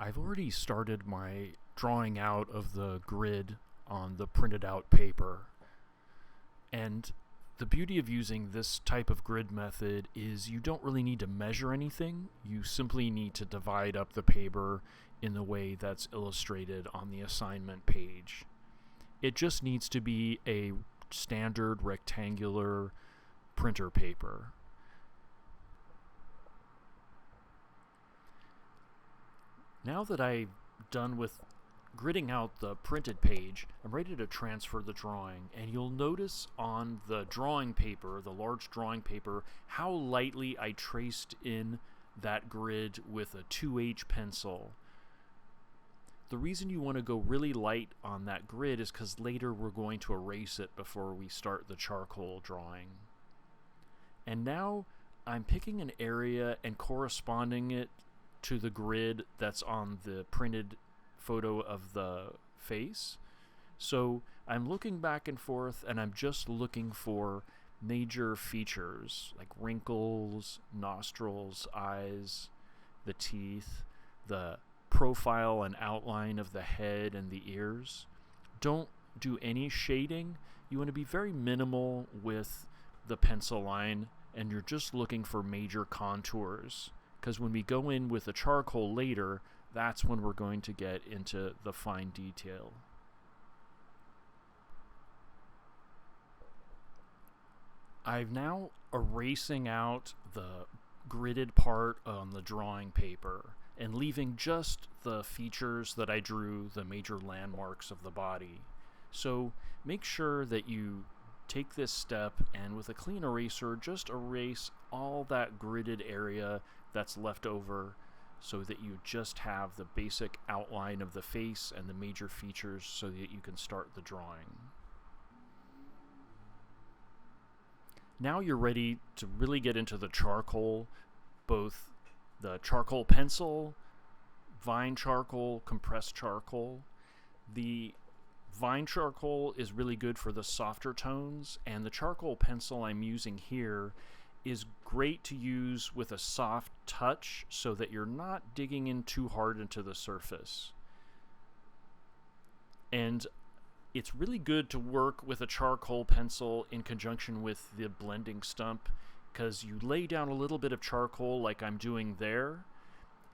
I've already started my drawing out of the grid on the printed out paper. And the beauty of using this type of grid method is you don't really need to measure anything. You simply need to divide up the paper in the way that's illustrated on the assignment page. It just needs to be a standard rectangular printer paper. Now that I've done with gridding out the printed page, I'm ready to transfer the drawing, and you'll notice on the drawing paper, the large drawing paper, how lightly I traced in that grid with a 2H pencil. The reason you want to go really light on that grid is because later we're going to erase it before we start the charcoal drawing. And now I'm picking an area and corresponding it to the grid that's on the printed photo of the face. So I'm looking back and forth, and I'm just looking for major features like wrinkles, nostrils, eyes, the teeth, the profile and outline of the head and the ears. Don't do any shading. You want to be very minimal with the pencil line, and you're just looking for major contours, because when we go in with the charcoal later, that's when we're going to get into the fine detail. I'm now erasing out the gridded part on the drawing paper and leaving just the features that I drew, the major landmarks of the body. So make sure that you take this step and with a clean eraser just erase all that gridded area that's left over so that you just have the basic outline of the face and the major features so that you can start the drawing. Now you're ready to really get into the charcoal, both the charcoal pencil, vine charcoal, compressed charcoal. The vine charcoal is really good for the softer tones, and the charcoal pencil I'm using here is great to use with a soft touch so that you're not digging in too hard into the surface. And it's really good to work with a charcoal pencil in conjunction with the blending stump, because you lay down a little bit of charcoal like I'm doing there,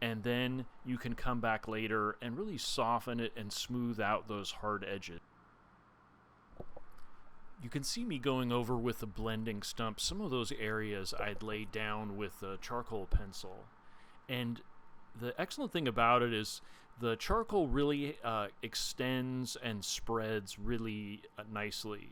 and then you can come back later and really soften it and smooth out those hard edges. You can see me going over with the blending stump some of those areas I'd laid down with the charcoal pencil. And the excellent thing about it is the charcoal really extends and spreads really nicely.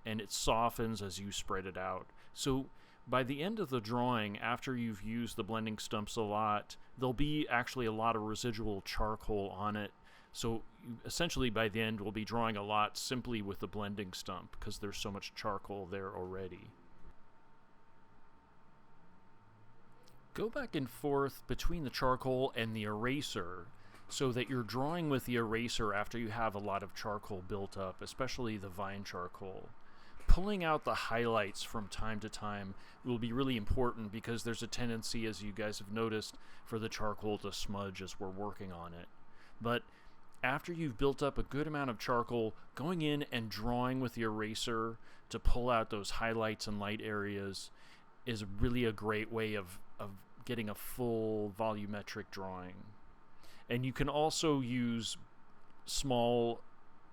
And it softens as you spread it out. So by the end of the drawing, after you've used the blending stumps a lot, there'll be actually a lot of residual charcoal on it. So essentially by the end we'll be drawing a lot simply with the blending stump because there's so much charcoal there already. Go back and forth between the charcoal and the eraser so that you're drawing with the eraser after you have a lot of charcoal built up, especially the vine charcoal. Pulling out the highlights from time to time will be really important because there's a tendency, as you guys have noticed, for the charcoal to smudge as we're working on it. But after you've built up a good amount of charcoal, going in and drawing with the eraser to pull out those highlights and light areas is really a great way of getting a full volumetric drawing. And you can also use small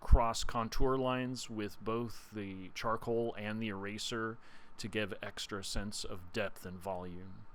cross contour lines with both the charcoal and the eraser to give extra sense of depth and volume.